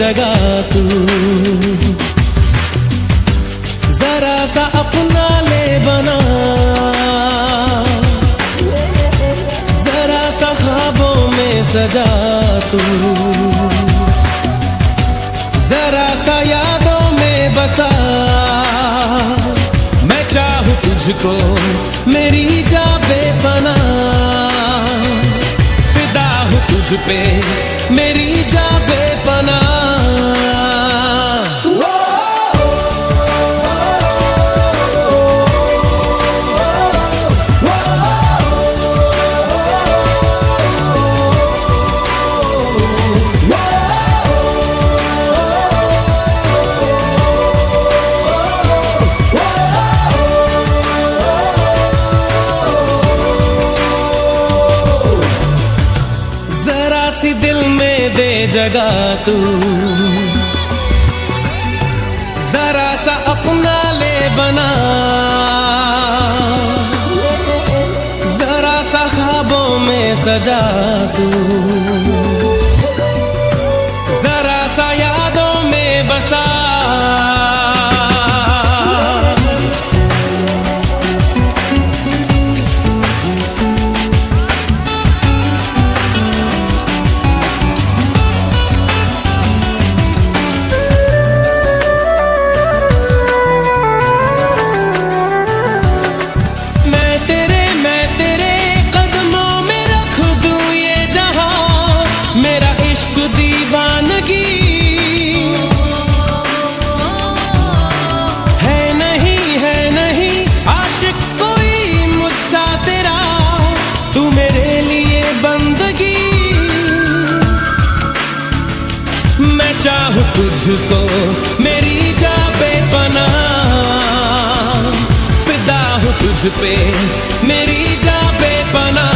जगह तू, जरा सा अपना ले बना, जरा सा ख्वाबों में सजा तू, जरा सा यादों में बसा। मैं चाहूं तुझको मेरी जा बेपनाह, फिदा हूं तुझ पे मेरी जा बेपनाह। दिल में दे जगह तू, जरा सा अपना ले बना, जरा सा ख्वाबों में सजा तू, जरा सा यादों में बसा। मैं चाहूं तुझको मेरी जा बेपनाह, फिदा हूं तुझ पे मेरी जा बेपनाह।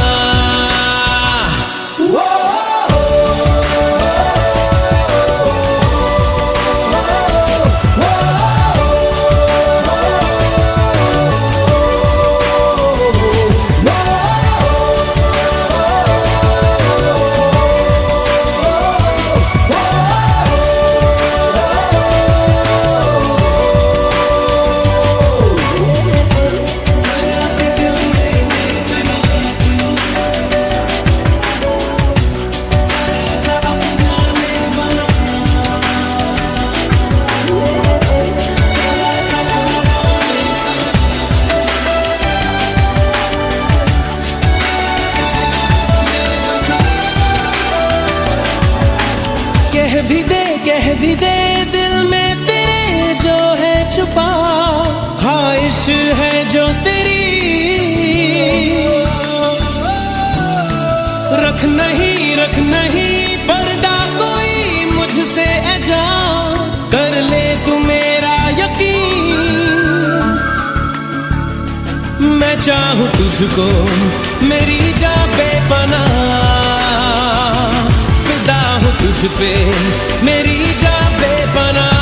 कह भी दे दिल में तेरे जो है छुपा, ख्वाहिश है जो तेरी, रख नहीं पर्दा कोई मुझसे ऐजा, कर ले तू मेरा यकीन। मैं चाहूं तुझको मेरी जा बेपनाह, फिदा हूं तुझ पे मेरी जा बेपनाह।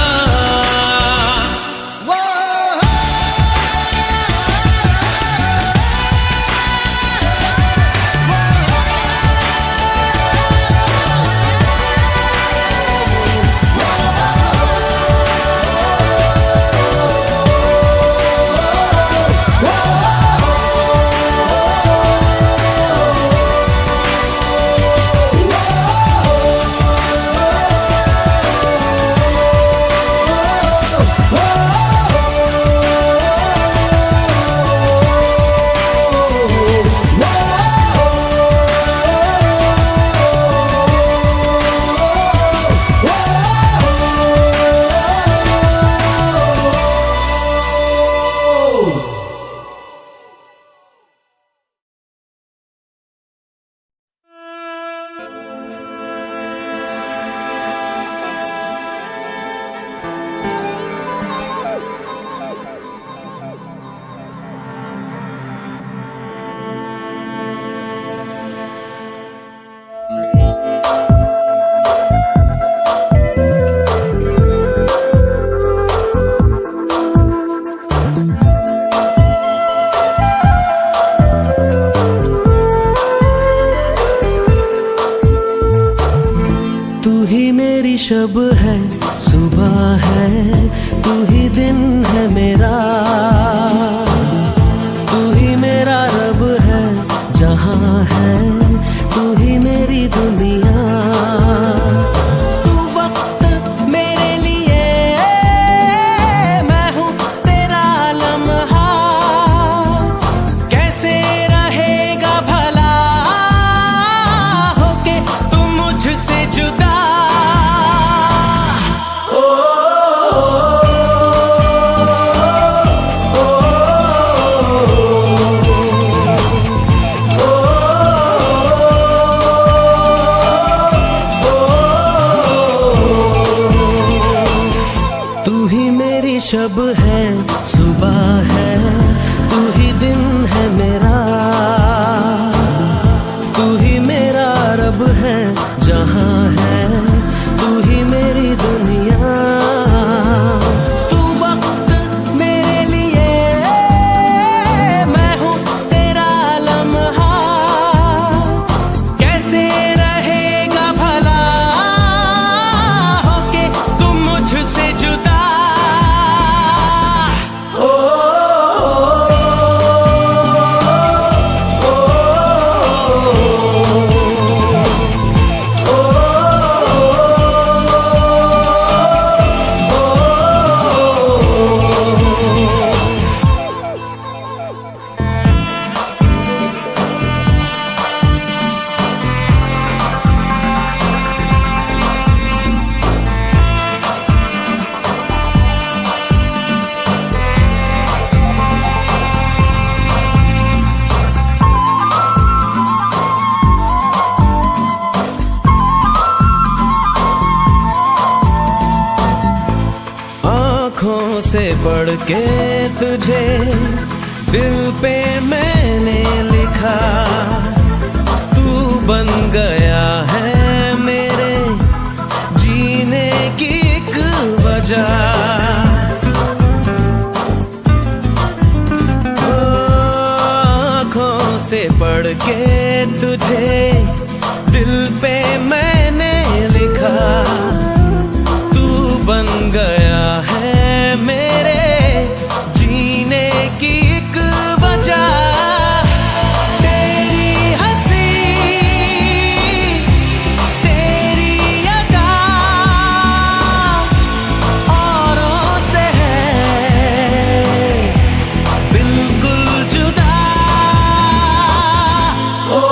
शब है से पढ़ के तुझे दिल पे मैंने लिखा, तू बन गया है मेरे जीने की एक वजह। आँखों से पढ़ के तुझे दिल पे मैंने लिखा, तू बन गया है मेरे जीने की एक वजह। तेरी हंसी तेरी अदा औरों से है बिल्कुल जुदा। ओ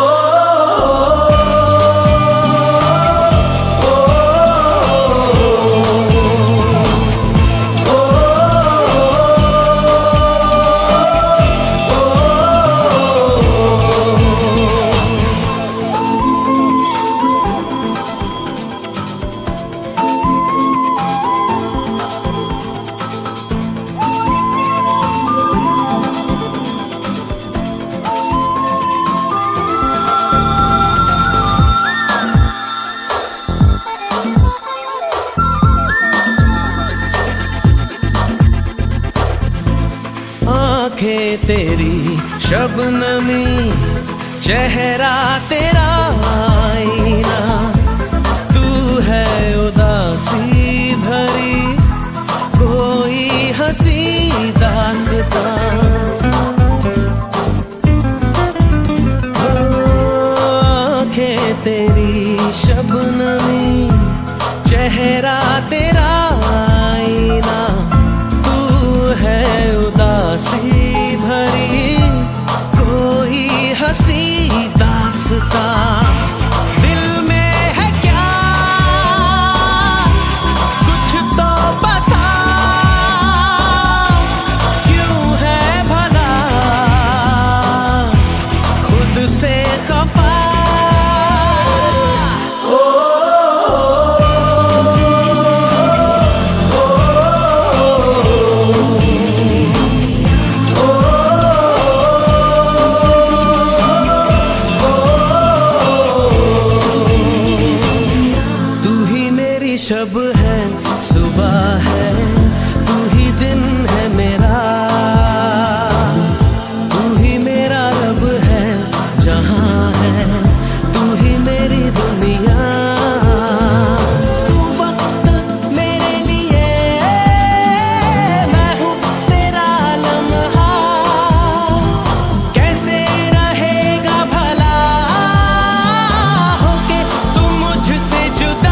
तेरी शबनमी चेहरा तेरा आईना, तू है उदासी भरी कोई हंसी दास्तां। आँखें तेरी शबनमी चेहरा तेरा आईना, तू है उदासी भरी कोई हंसी दास्तां। दिल में है क्या कुछ तो बता, क्यों है भला खुद से खफा। शब है सुबह है, तू ही दिन है मेरा, तू ही मेरा रब है जहां है, तू ही मेरी दुनिया। तू वक्त मेरे लिए, मैं हूँ तेरा लम्हा, कैसे रहेगा भला होके तू मुझसे जुदा।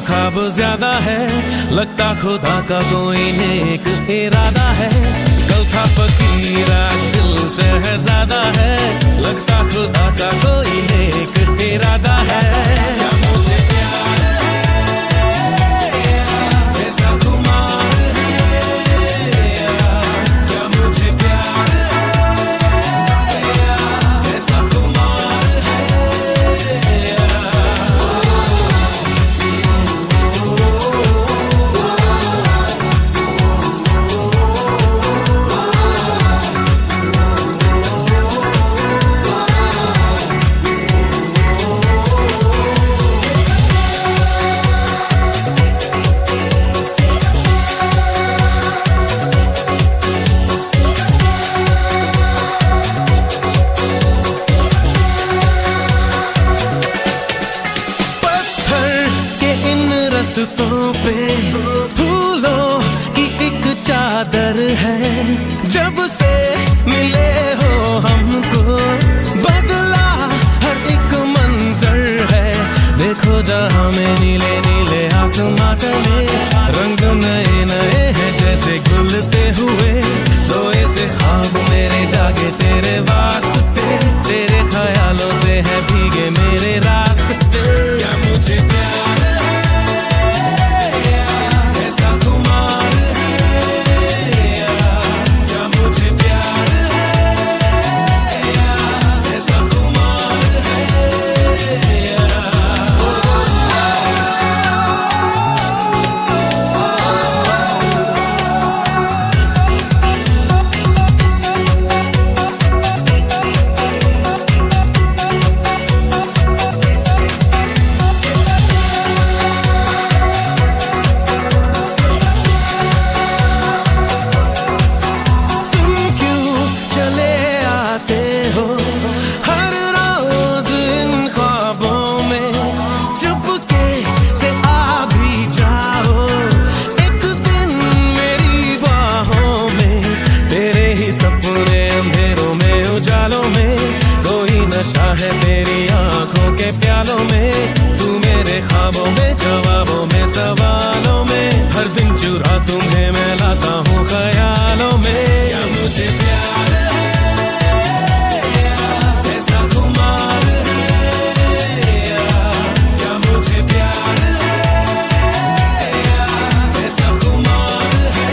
ख्वाब ज्यादा है, लगता खुदा का कोई नेक इरादा है। कल था फकीर आज दिल शहजादा है, लगता खुदा का कोई नेक इरादा है। क्या मुझे प्यार है ऐसा खुमार है, क्या मुझे प्यार है ऐसा खुमार है जब से मिले हो हमको, बदला हर एक मंजर है। देखो जहां में नीले नीले आसमां तले, रंग नए नए हैं जैसे घुलते हुए। सोए से ख्वाब मेरे जागे तेरे वास्ते, तेरे ख्यालों से है भीगे मेरे रास्ते। क्या मुझे प्यार है ऐसा खुमार है, क्या मुझे प्यार है ऐसा खुमार है। है तेरी आंखों के प्यालों में, तू मेरे ख्वाबों में, जवाबों में, सवालों में। हर दिन चुरा तुम्हें मैं लाता हूँ ख्यालों में। क्या मुझे प्यार है ऐसा खुमार है, क्या मुझे प्यार है ऐसा खुमार है।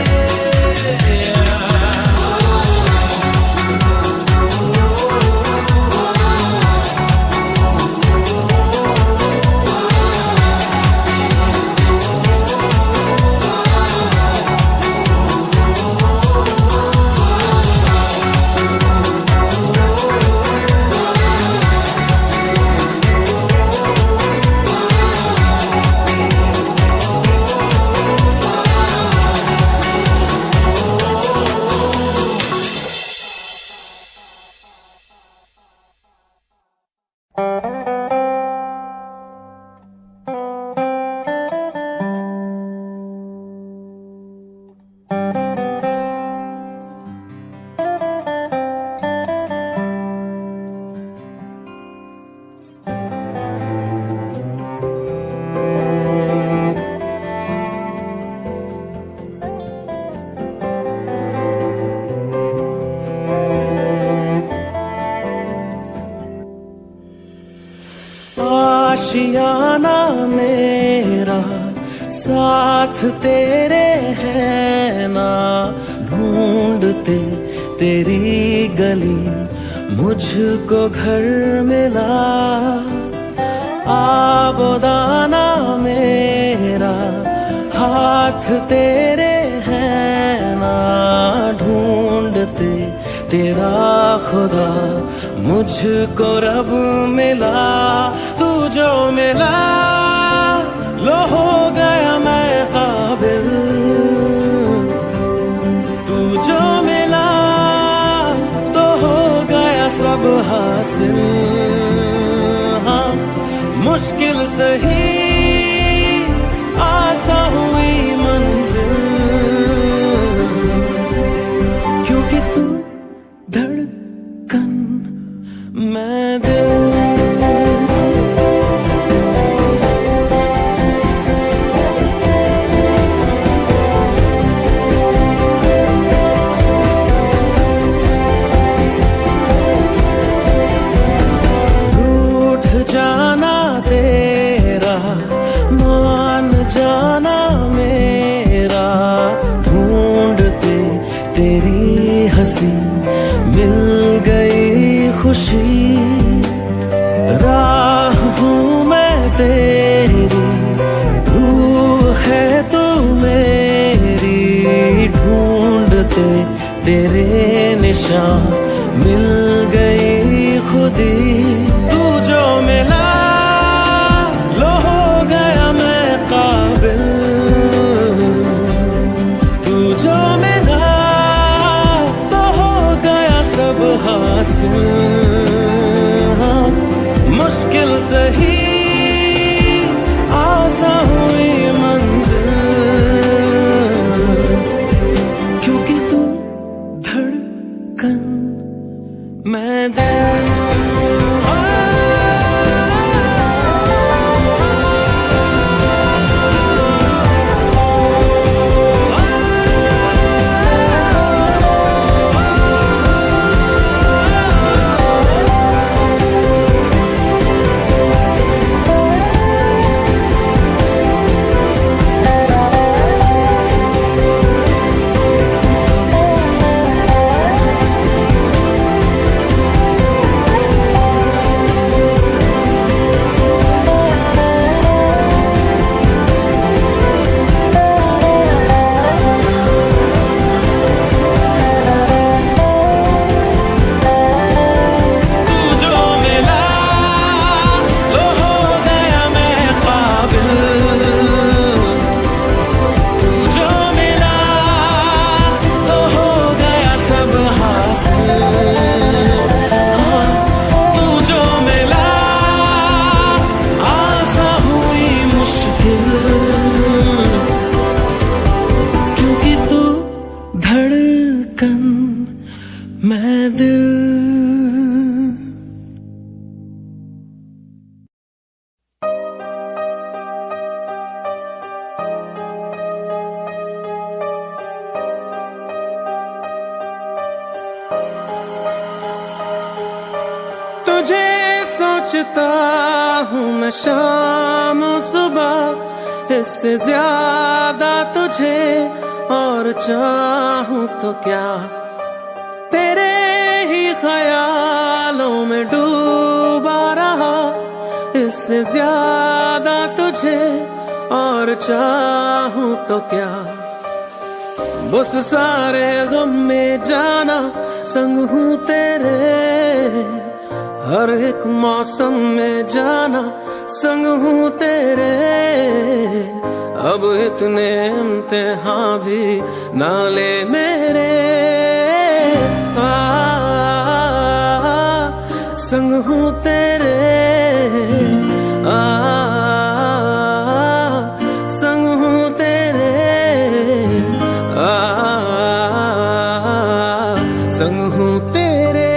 आशियाना मेरा साथ तेरे है ना, ढूंढते तेरी गली मुझको घर मिला। आबोदाना मेरा हाथ तेरे है ना, ढूंढते तेरा खुदा मुझको रब मिला। तू जो मिला लो हो गया मैं काबिल, तू जो मिला तो हो गया सब हासिल। हाँ मुश्किल सही आसा हुई मंजिल, क्योंकि तू धड़कन मैं दिल। तेरी हंसी मिल गई खुशी, राह हूँ मैं तेरी, रूह है तू मेरी। ढूंढते तेरे निशान मिल गई खुदी। तू जो मिला लो हो गया मैं काबिल, तू जो मिला सब हासिल। हाँ मुश्किल सही आसा हुई मंजिल, क्योंकि तू सोचता हूँ मैं शाम सुबह, इससे ज्यादा तुझे और चाहूँ तो क्या। तेरे ही ख्यालों में डूबा रहा, इससे ज्यादा तुझे और चाहूँ तो क्या। बस सारे गम में जाना संग हूँ तेरे, हर एक मौसम में जाना संग हूँ तेरे। अब इतने इम्तिहान भी ना ले मेरे, संग हूँ तेरे, संग हूँ तेरे, संग हूँ तेरे।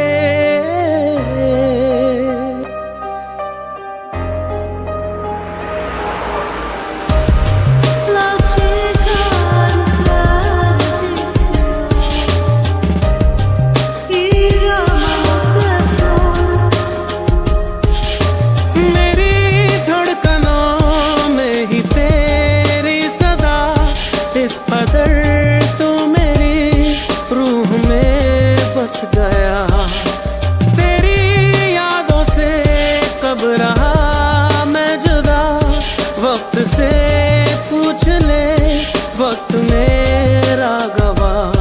तेरी यादों से कब रहा मैं जुदा, वक्त से पूछ ले वक्त मेरा गवाह।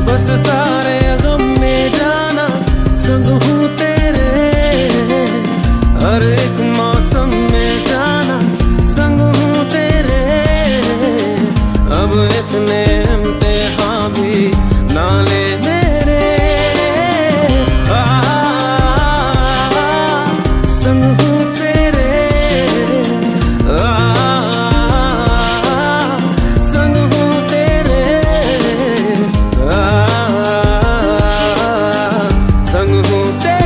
बस सारे गम में जाना संग हूँ तेरे, हर एक मौसम में जाना संग हूँ तेरे। अब इतने इम्तिहान भी ना ले मेरे, संग हूँ तेरे, संग हूँ तेरे, संग हूँ तेरे।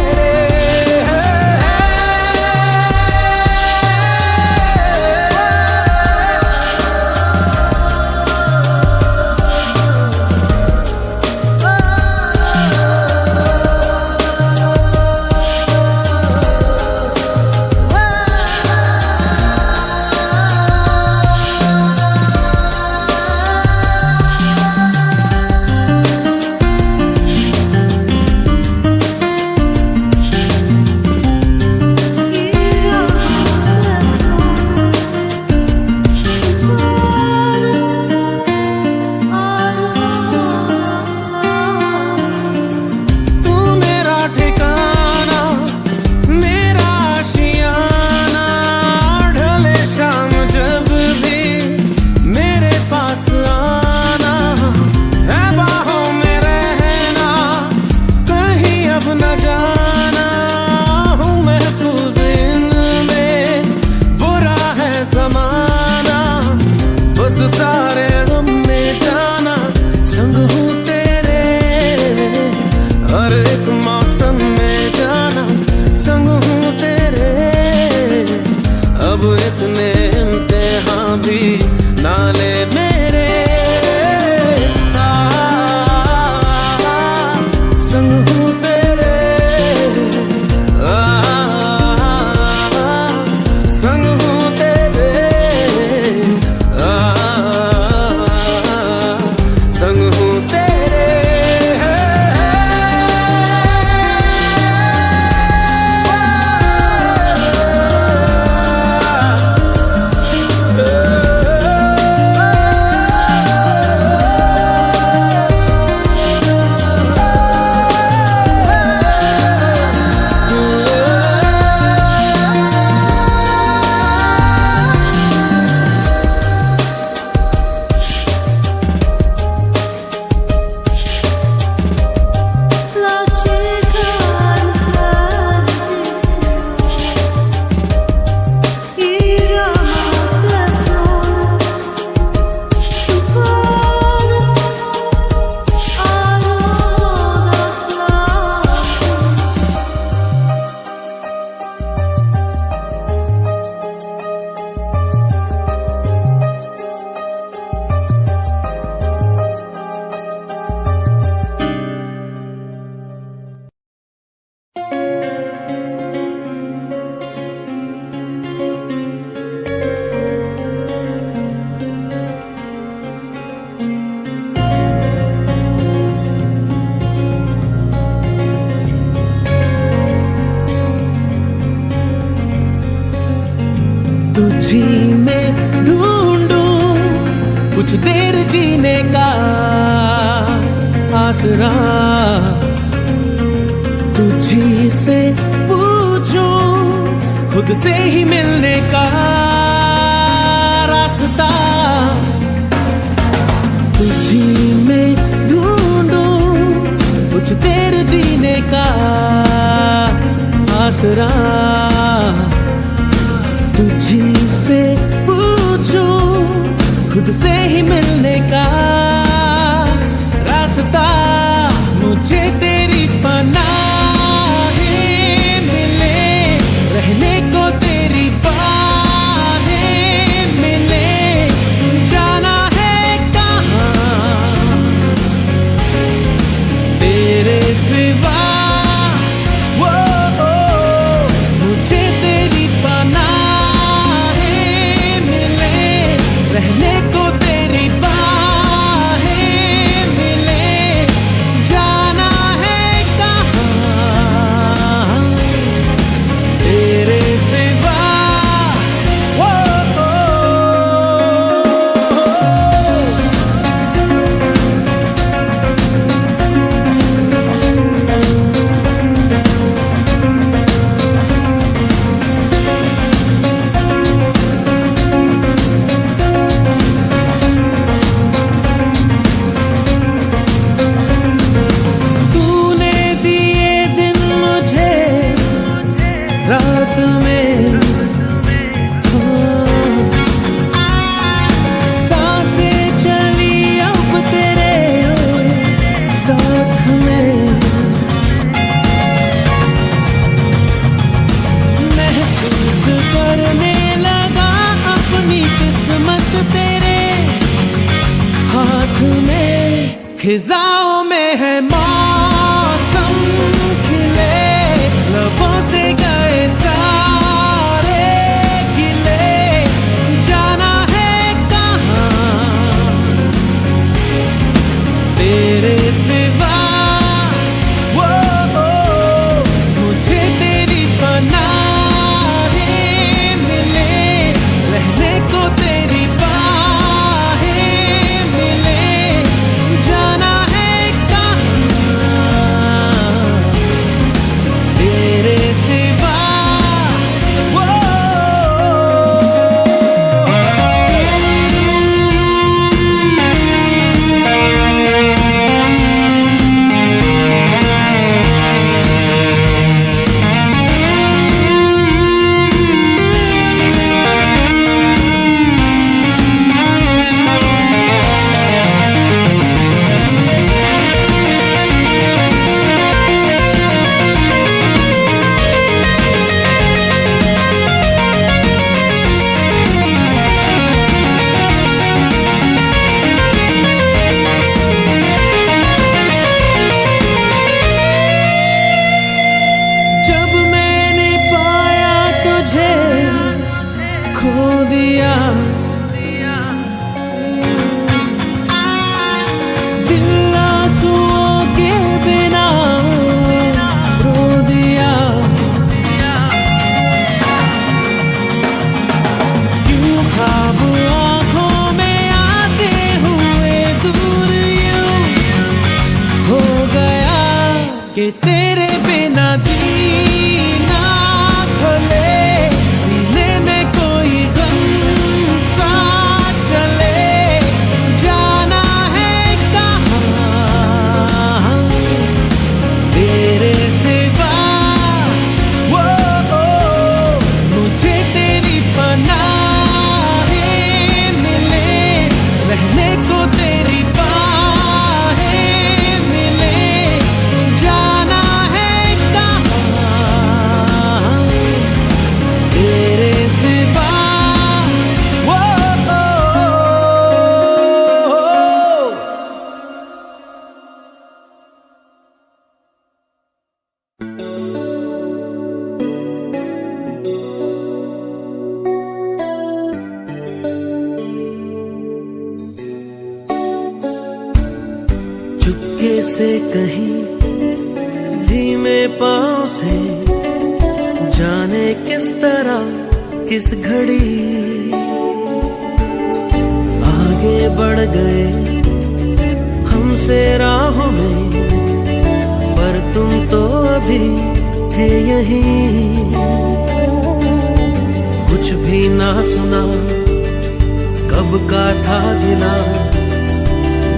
सारे गम में जाना संग हूँ तेरे, हर एक मौसम में जाना संग हूँ तेरे। अब इतने इम्तिहान भी ना ले मेरे, संग हूँ तेरे, संग हूँ तेरे, संग हूँ तेरे। तुझी में ढूंढूं कुछ देर जीने का आसरा, तुझी से पूछूं खुद से ही मिलने का रास्ता, तुझी में ढूंढूं कुछ देर जीने का आसरा, तुझी से पूछूं खुद से ही मिलने का रास्ता, मुझे तेरी पनाहें मिले, रहने को तेरी बाहें मिले, जाना है कहाँ तेरे सिवा, मुझे तेरी पनाहें मिले, रहने को तेरी बाहें मिले, जाना है कहाँ तेरे सिवा। तूने दिए दिन मुझे रात में, सांसें चली अब तेरे साथ में, महसूस करने लगा अपनी किस्मत तेरे हाथ में, खिजाओं में है मौसम खिले, लबों से गए सारे गिले, जाना है कहाँ तेरे सिवा, मुझे तेरी पनाहें मिले, रहने को तेरी बाहें मिले, जाना है कहाँ तेरे सिवा। जब मैंने पाया तुझे खो दिया, दिल आंसुओं के बिना रो दिया, यूं ख्वाब आँखों में आते हुए दूर यूं हो गया कि तेरे बिना जीना खले, सीने में कोई गम सा चले, जाना है कहाँ तेरे सिवा, मुझे तेरी पनाहें मिले, रहने को तेरी बाहें मिले, जाना है कहाँ तेरे सिवा। चुपके से कहीं धीमे पाँव से जाने किस तरह किस घड़ी आगे बढ़ गए हमसे राहों में, पर तुम तो अभी थे यहीं। कुछ भी ना सुना, कब का था गिला,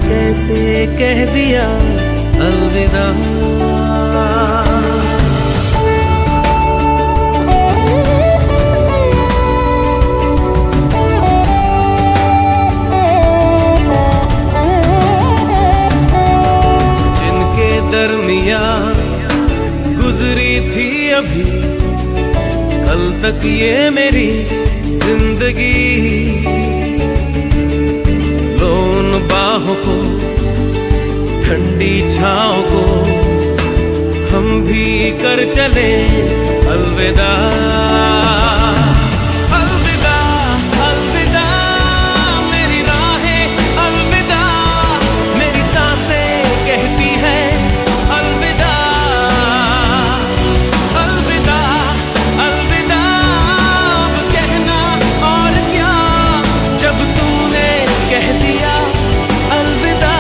कैसे कह दिया अलविदा। जिनके दरमिया गुजरी थी अभी कल तक ये मेरी जिंदगी, लो उन बाहों को, ठंडी छाँव को हम भी कर चले अलविदा। अलविदा अलविदा मेरी राहें, अलविदा मेरी सांसें कहती है अलविदा। अलविदा अलविदा अब कहना और क्या, जब तूने कह दिया अलविदा।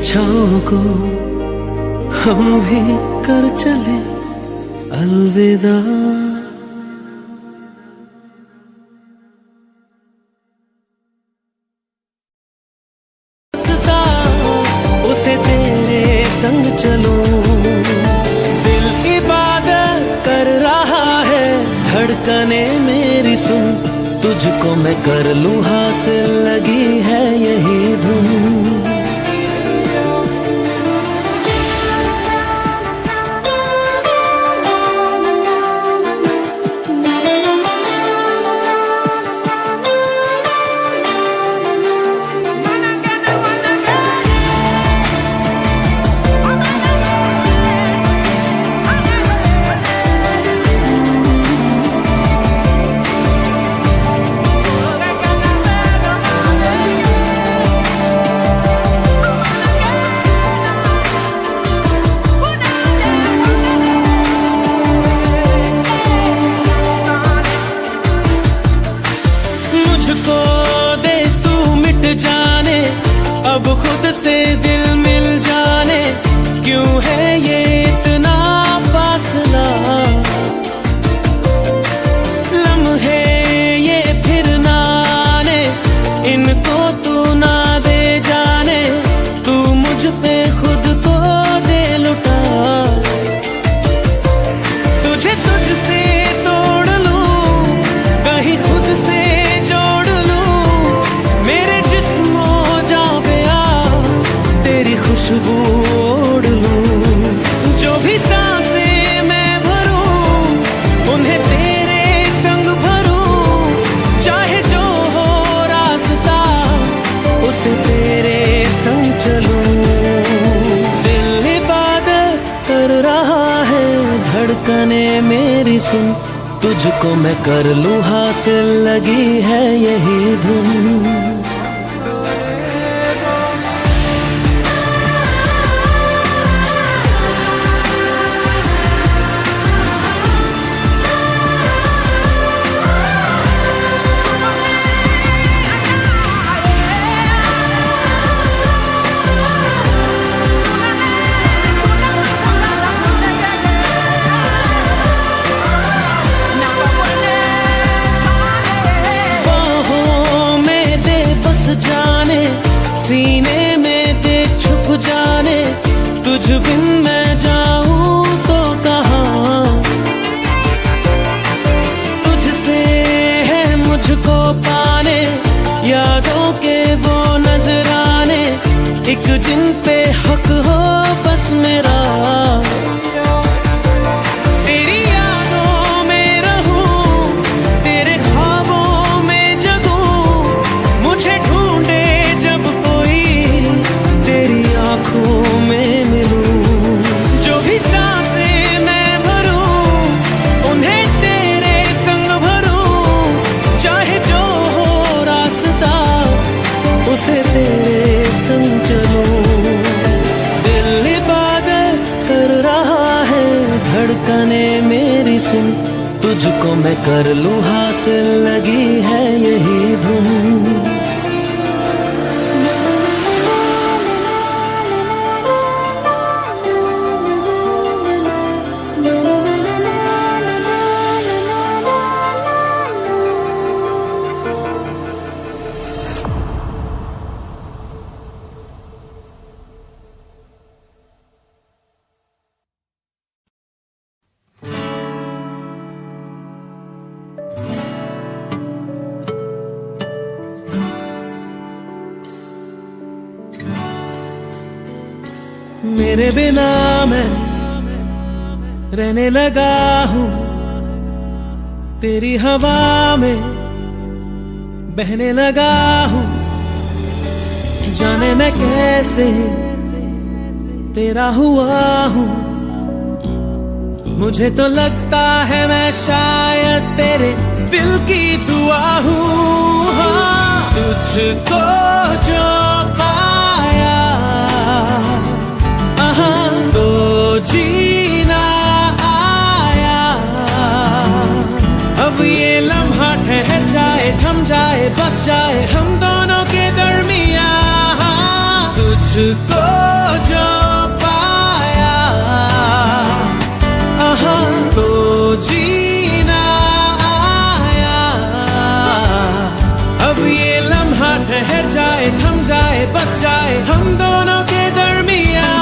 छाँव को हम भी कर चले अलविदा। उसे तेरे संग चलूं, दिल इबादत कर रहा है, धड़कने मेरी सुन, तुझको मैं कर लूं हासिल, लगी है यही धुन। अब खुद से दिल मिल जाने, क्यों है ये इतना फासला, लम्हे ये फिर ना आने, इनको तू ना दे जाने, तू मुझ पे खुद को दे लुटा, तुझे तुझसे तोड़ लूं, कहीं खुद से जोड़ लूं, मेरे जिस्मों खुशबू ओढ़ लूं, जो भी सांसें मैं भरूं, उन्हें तेरे संग भरूं, चाहे जो हो रास्ता, उसे तेरे संग चलूं। दिल इबादत कर रहा है, धड़कने मेरी सुन, तुझको मैं कर लूं हासिल, लगी है यही धुन। सीने में दे छुप जाने, तुझ बिन मैं जाऊं तो कहाँ, तुझसे है मुझको पाने, यादों के वो नजराने, एक जिन पे हक हो बस मेरा, तेरी यादों में रहूं, तेरे ख्वाबों में जगूं, मुझे ढूंढे जब तेरी आंखों में मिलूं, जो भी सांसें मैं भरूं, उन्हें तेरे संग भरूं, चाहे जो हो रास्ता, उसे तेरे संग चलूं। दिल इबादत कर रहा है, धड़कने मेरी सुन, तुझको मैं कर लूं हासिल, लगी है यही धुन। मेरे बिना मैं रहने लगा हूँ, तेरी हवा में बहने लगा हूँ, जाने मैं कैसे तेरा हुआ हूँ, मुझे तो लगता है मैं शायद तेरे दिल की दुआ हूँ। हाँ, तुझको जो पाया तो जीना आया, अब ये लम्हा ठहर जाए, थम जाए, बस जाए हम दोनों के दरमियां, तुझ तुझको जो पाया तो जीना आया। अब ये लम्हा ठहर जाए, थम जाए, बस जाए हम दोनों के दरमियां।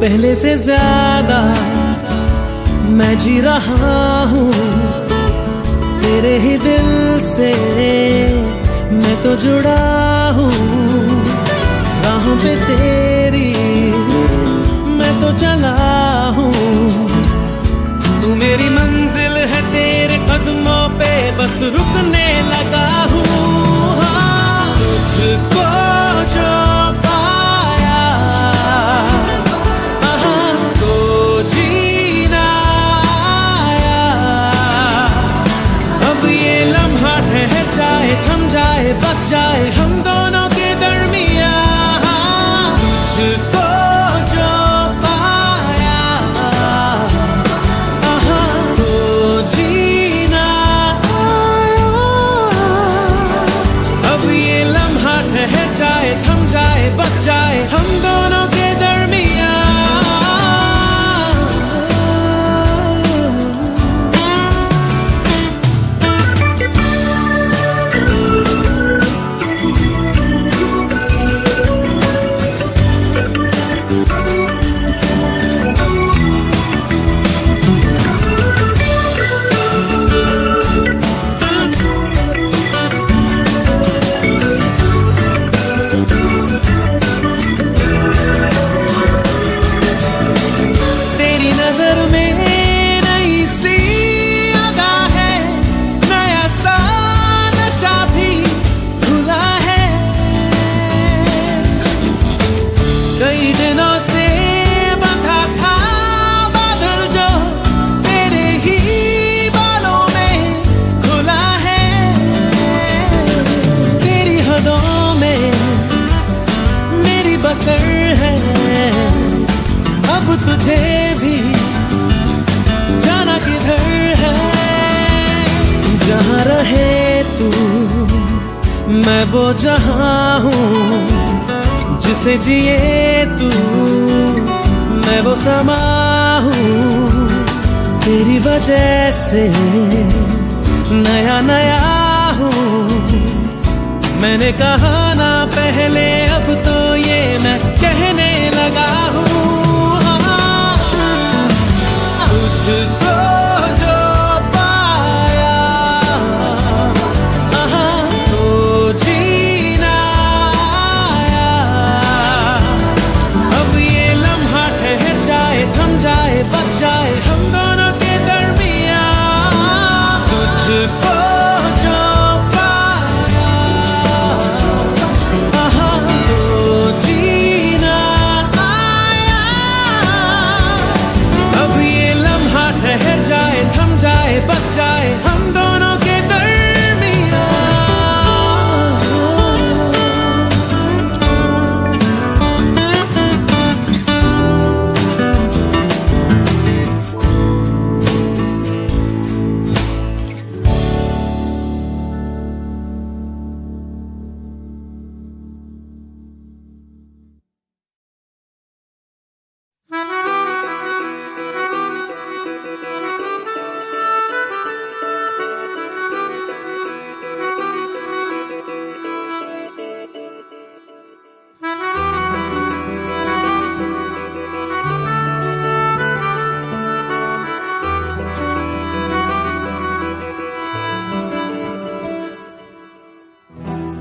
पहले से ज्यादा मैं जी रहा हूँ तेरे ही दिल से, मैं तो जुड़ा हूँ राहों पे तेरी मैं तो चला हूँ। तू मेरी मंजिल है, तेरे कदमों पे बस रुकने लगा हूँ। तुझको जो पाया तो जीना आया। अब ये लम्हा ठहर जाए, थम जाए, बस जाए हम दोनों के दरमियां। तुझको जो पाया तो जीना आया। अब ये लम्हा ठहर जाए, थम जाए, बस जाए हम दोनों के दरमियां। तेरी नजर में नई सी अदा है, नया सा नशा भी खुला है। कई दिनों से बंधा था बादल जो तेरे ही बालों में खुला है। तेरी हदों में मेरी बसर है, अब तुझे भी जाना किधर है। जहाँ रहे तू मैं वो जहाँ हूँ, जिसे जिए तू मैं वो समा हूँ। तेरी वजह से नया नया हूँ, मैंने कहा ना पहले अब तो ये मैं कहने लगा हूँ। तुझको जो पाया तो जीना आया। अब ये लम्हा ठहर जाए, थम जाए, बस जाए हम दोनों के दरमियां। तुझको जो पाया तो जीना आया। अब ये लम्हा ठहर जाए, थम जाए, बस जाए हम दोनों के दरमियां।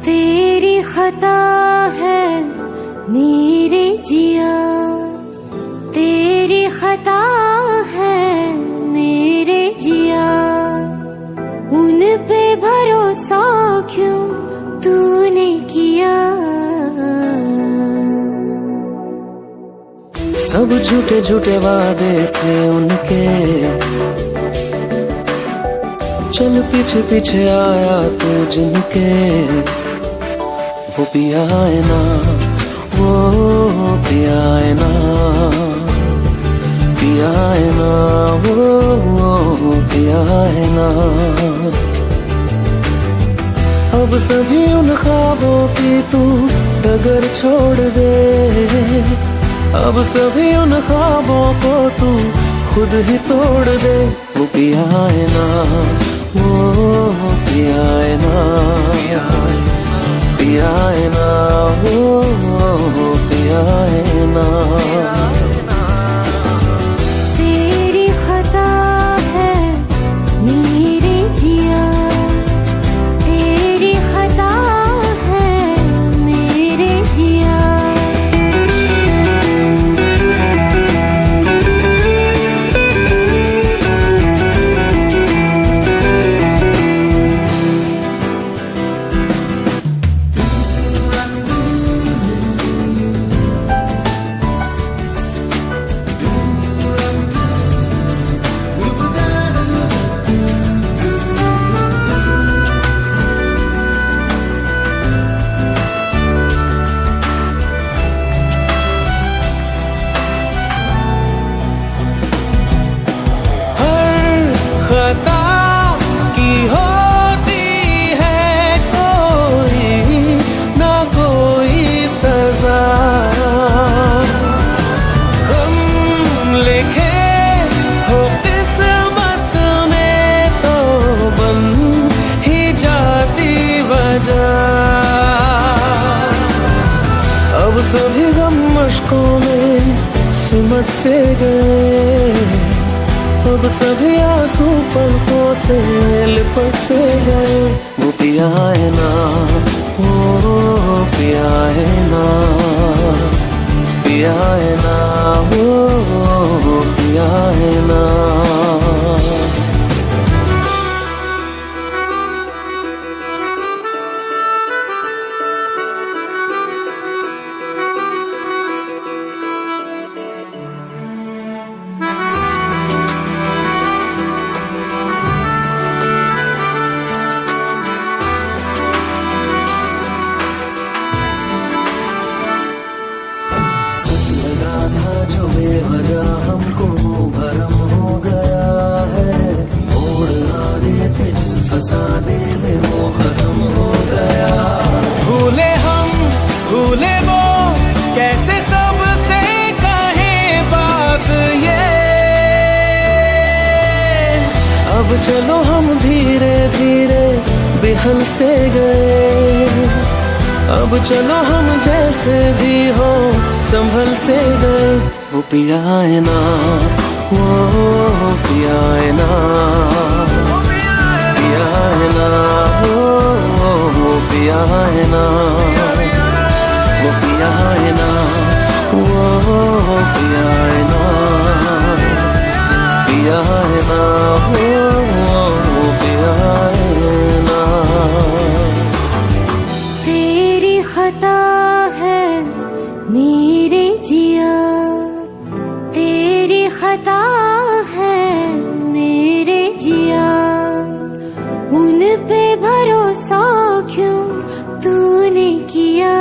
तेरी खता है मेरे जिया, तेरी खता है मेरे जिया। उन पे भरोसा क्यों तूने किया? सब झूठे झूठे वादे थे उनके, चल पीछे पीछे आया तू जिनके। वो पिया है ना, वो पिया है ना, पिया पिया है ना, वो पिया है ना। अब सभी उन ख्वाबों की तू डगर छोड़ दे, अब सभी उन ख्वाबों को तू खुद ही तोड़ दे। वो पिया है ना, वो पिया है ना, पिया है ना, वो पिया है ना। तेरी खता है मेरे जिया, तेरी खता है मेरे जिया। खता की होती है कोई ना कोई सजा, हम लिखे हो किस्मत में तो बन ही जाती वजह। अब सभी गम मुश्कों में सिमट से गए, अब सभी आंसू पलकों से लिपट से गए। वो पिया है ना, वो पिया है ना, पिया है ना, वो पिया है ना। जो बेवजह हमको भरम हो गया है, मोड़ आने थे जिस फसाने में वो खत्म हो गया। भूले हम भूले वो कैसे सबसे कहे बात ये, अब चलो हम धीरे धीरे बिहल से गए, अब चलो हम जैसे भी हो संभल से गए। वो पिया है ना, वो पिया है ना, पिया है ना, वो पिया है ना, वो पिया है ना, वो पिया है ना, पिया है ना, वो पिया है ना। तेरी खता है मेरे जिया, तेरी खता है मेरे जिया। उन पे भरोसा क्यों तूने किया।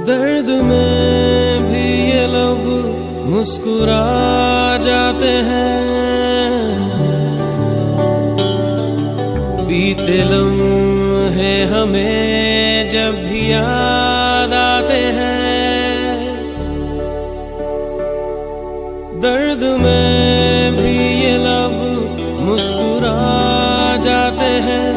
दर्द में भी ये लब मुस्कुरा जाते हैं, बीते लम्हे हमें जब भी याद आते हैं। दर्द में भी ये लब मुस्कुरा जाते हैं,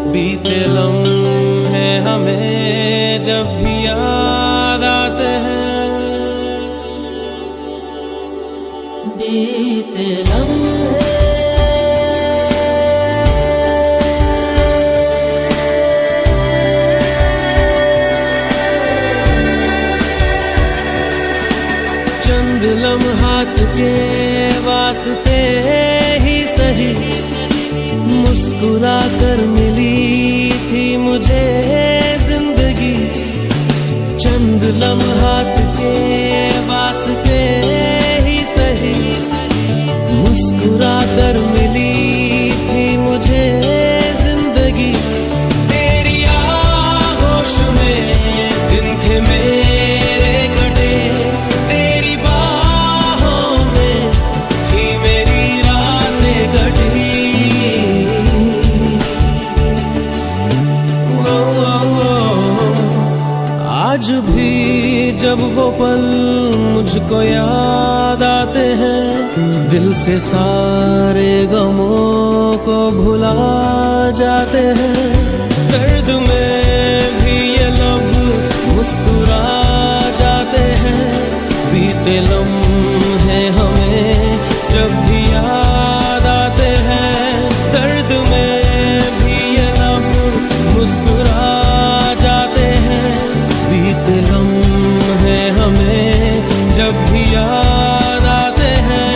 बीते लम्हे हमें जब भी याद आते हैं, बीते लम्हे चंद लम्हात के वास्ते ही सही मुस्कुरा कर मिली थी मुझे जिंदगी। चंद लम्हात के वास्ते ही सही मुस्कुरा कर मिली थी मुझे जिंदगी। तेरी आगोश में दिन थे मेरे कटे, तेरी बाहों में थी मेरी रातें कटी। आज भी जब वो पल मुझको याद आते हैं, दिल से सारे गमों को भुला जाते हैं। दर्द में भी ये लब मुस्कुरा जाते हैं, बीते लम्हे हमें जब भी याद आते हैं। दर्द में भी ये लब मुस्कुरा जाते हैं, बीते लम्हे हमें जब भी याद आते हैं।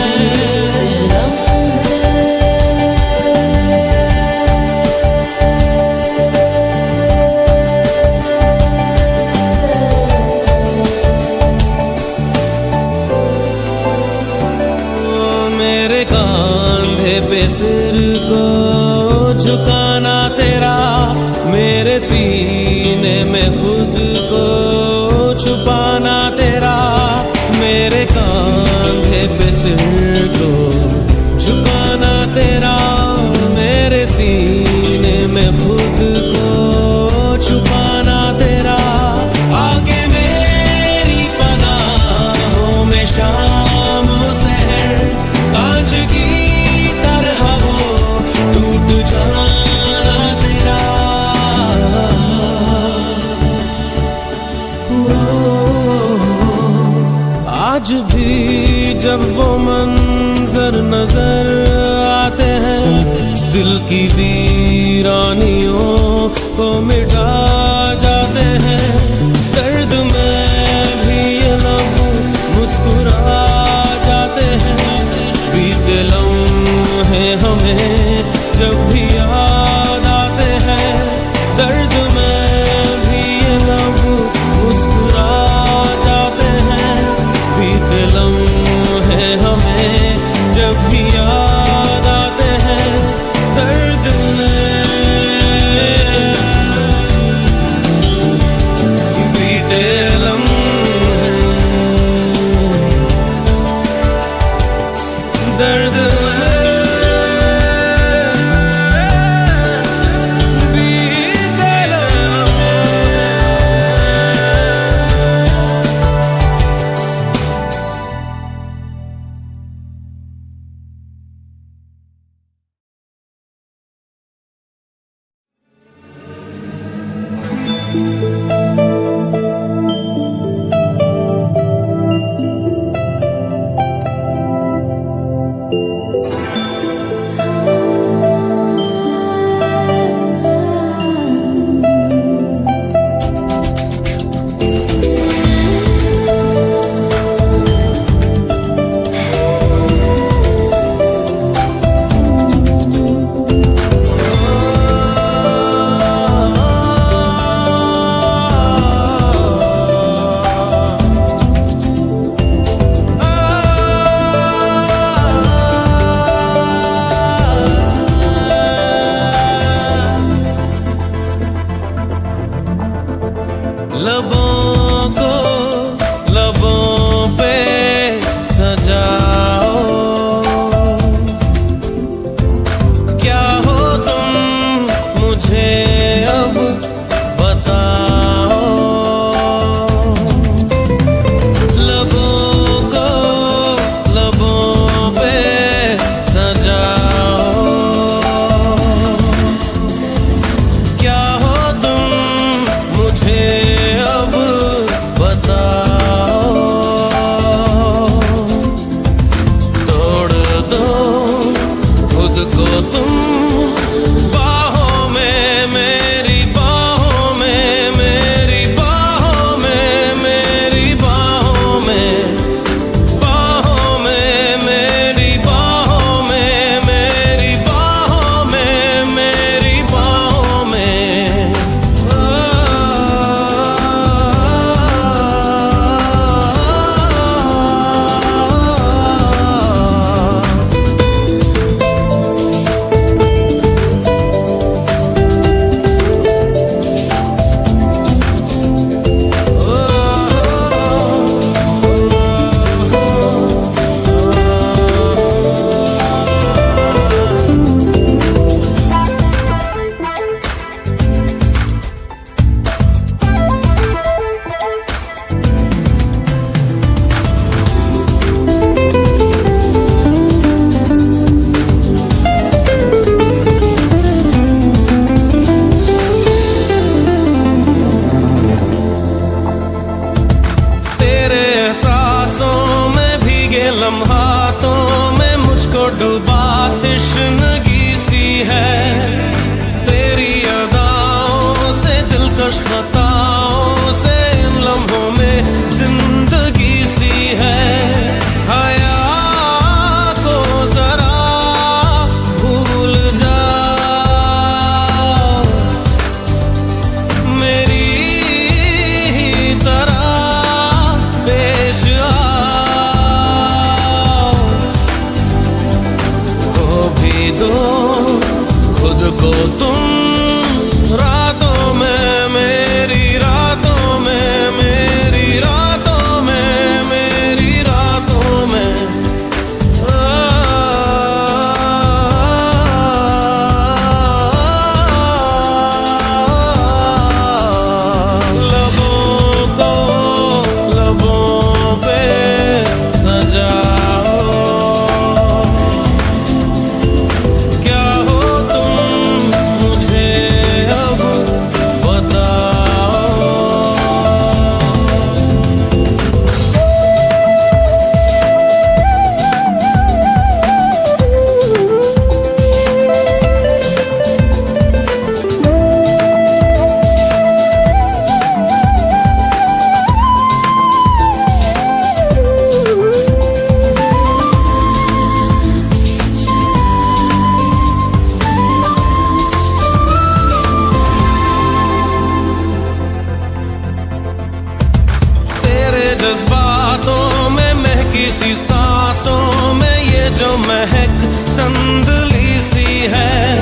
मेरे कांधे पे सिर को झुकाना तेरा, मेरे सीने में खुद को छुपाना तेरा। मेरे कांधे पे सिर को झुकाना तेरा, मेरे सीने में खुद को छुपाना तेरा। आगे मेरी पनाहों में शाम सहर, कांच की तरह वो टूट जाना तेरा। आज भी जब वो मंजर नजर आते हैं, दिल की वीरानियों को मिटा जाते हैं। दर्द में भी ये लब मुस्कुरा जाते हैं, बीते लम्हे हमें जब भी याद आते हैं। दर्द में भी ये लब मुस्कुरा जाते हैं, बीते लम्हे हमें जब भी याद आते हैं। दर्द में दो खुद को तुम रातों में, मेरी रातों में, मेरी रातों में, मेरी रातों में। जज्बातों में महकी सी सांसों में ये जो महक संदली सी है,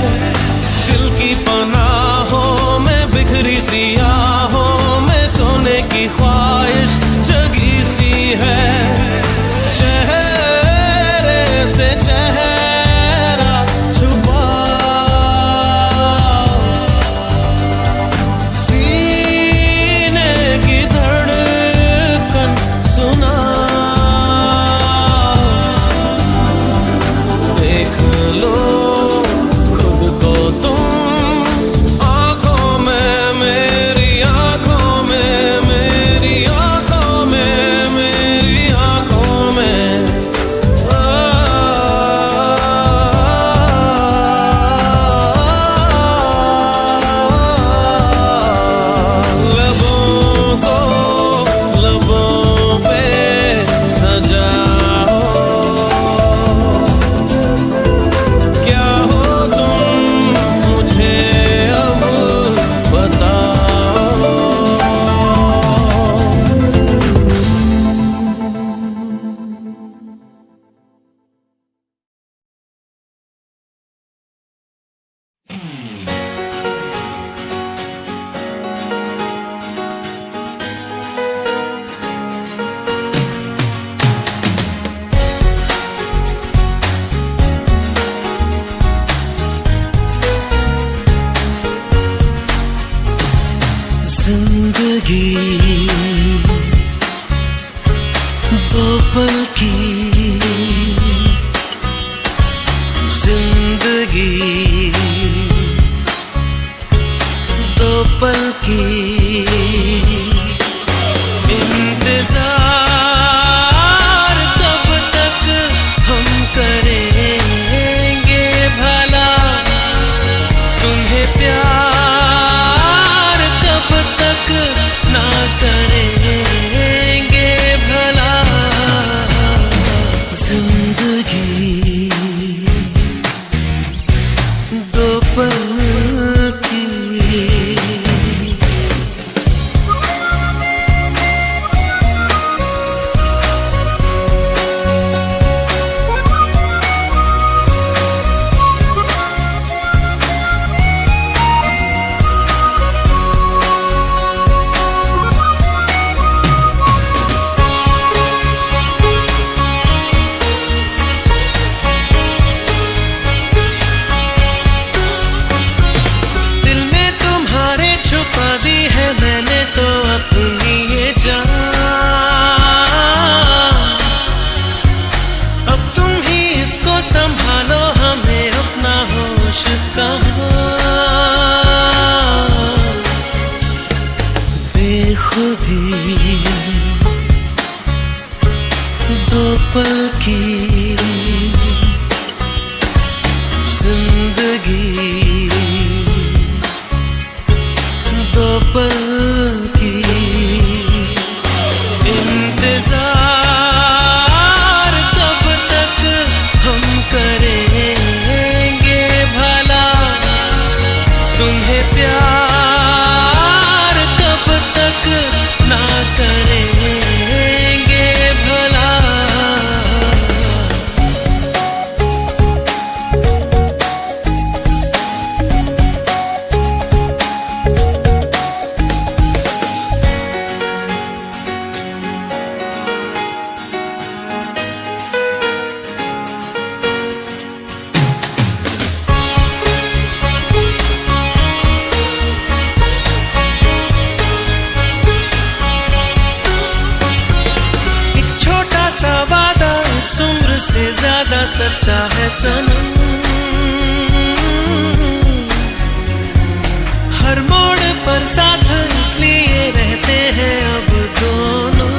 दिल की पनाहों में बिखरी सी आहों में सोने की ख्वाहिश जगी सी है। चेहरे से चेहरा छुपा सीने की सुना देख लो खुद को तुम आंखों में, मेरी आंखों में, मेरी आंखों में, मेरी आंखों में। लबों को लबों पे सजाओ, क्या हो तुम मुझे अब बताओ। जिंदगी दो पल की, जिंदगी दो पल की, इंतजार कब तक हम करेंगे भला, तुम्हें प्यार कब तक ना करेंगे भला। जिंदगी दो पल की, दो पल की जिंदगी, दो पल की इंतजार कब तक हम करेंगे भला, तुम्हें प्यार कब तक ना करेंगे भला। सा सच्चा है सनम, हर मोड़ पर साथ इसलिए रहते हैं अब दोनों।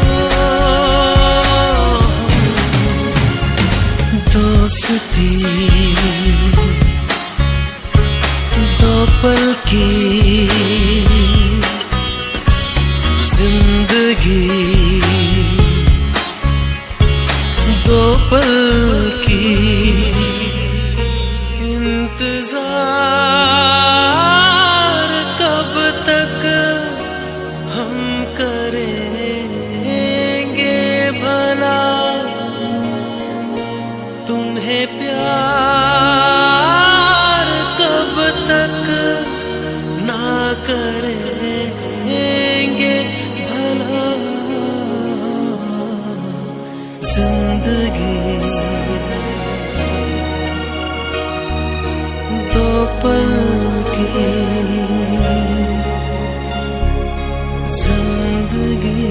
दोस्ती दो पल की, जिंदगी दो पल की, इंतजार कब तक हम करेंगे भला, तुम्हें प्यार कब तक ना करेंगे भला। जिंदगी दो पल की, जिंदगी।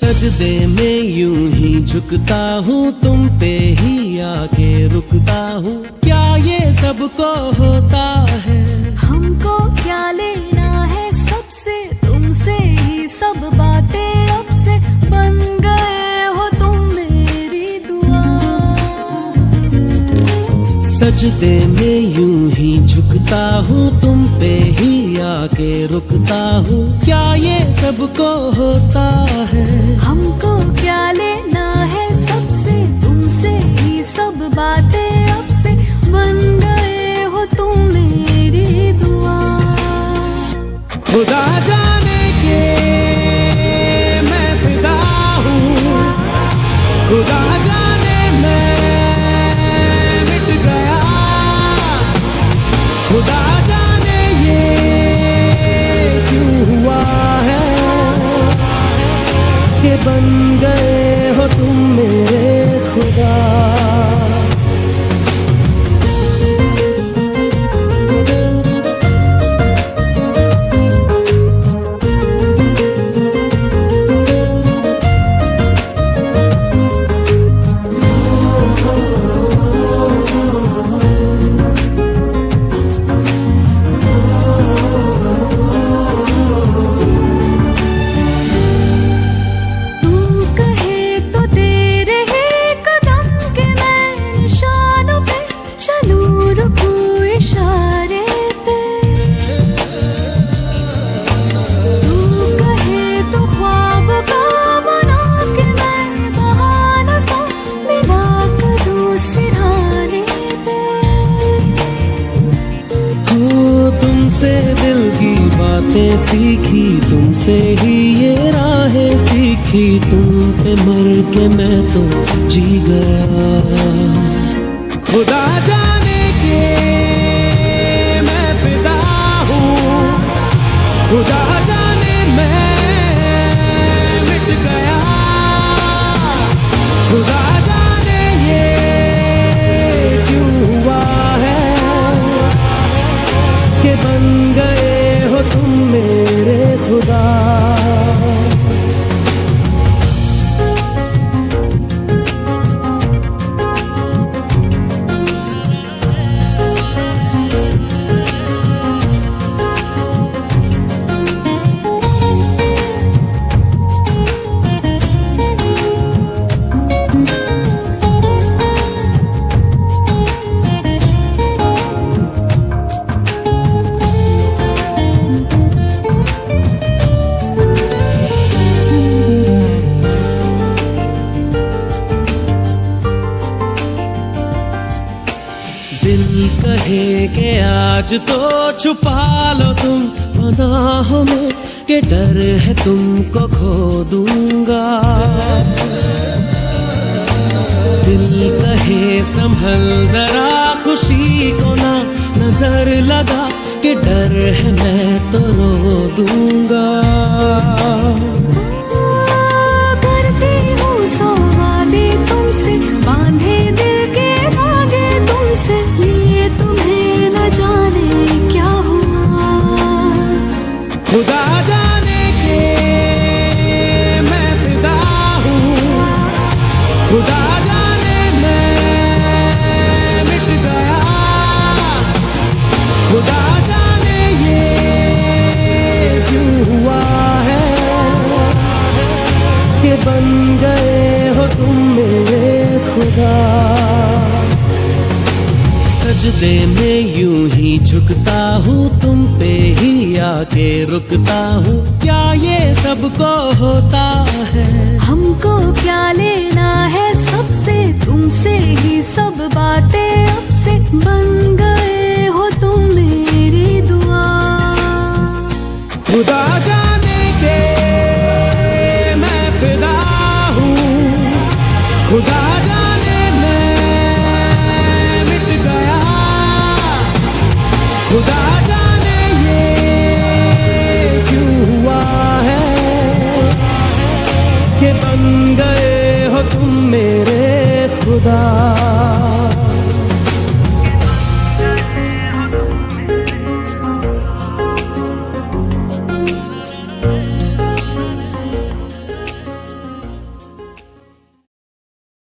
सजदे में यूं ही झुकता हूँ, तुम पे ही आके रुकता हूँ, क्या ये सबको होता है? हमको क्या लेना है सबसे, तुमसे ही सब बातें अब से बन गए हो तुम मेरी दुआ। सजदे में यूं ही झुकता हूँ, तुम पे ही आके रुकता हूँ, क्या ये सबको होता है? हमको क्या लेना है सबसे, तुमसे ही सब बातें अब से बन गए हो तुम मेरी दुआ। खुदा जाने के मैं फिदा हूँ, खुदा जाने मैं मिट गया, खुदा जाने ये क्यों हुआ है कि बन गए हो तुम मेरे खुदा। सीखी तुमसे ही ये राहें सीखी, तुम पे मर के मैं तो जी गया। खुदा जाने के मैं फिदा हूँ, खुदा जाने मैं मिट गया, खुदा जाने ये क्यों हुआ है कि बन गए हो तुम मेरे खुदा। कहे के आज तो छुपा लो तुम पनाहों में, के डर है तुमको खो दूंगा। दिल कहे संभल जरा, खुशी को ना नजर लगा कि डर है मैं तो रो दूंगा। करती हूँ सौ वादे तुमसे, बांधे दिल के धागे तुमसे, ये तुम्हें न जाने क्या हुआ। खुदा जाने के मैं फिदा हूँ, खुदा जाने मैं मिट गया, खुदा जाने ये क्यों हुआ है कि बन गए हो तुम मेरे खुदा। सजदे में यूं ही झुकता हूँ, तुम पे ही आके रुकता हूँ, क्या ये सबको होता है? हमको क्या लेना है सबसे, तुमसे ही सब बातें अब से, बन गए हो तुम मेरी दुआ। खुदा जाने के मैं फिदा हूँ, खुदा जाने मैं मिट गया, खुदा जाने ये क्यों हुआ है कि बन गए हो तुम मेरे खुदा।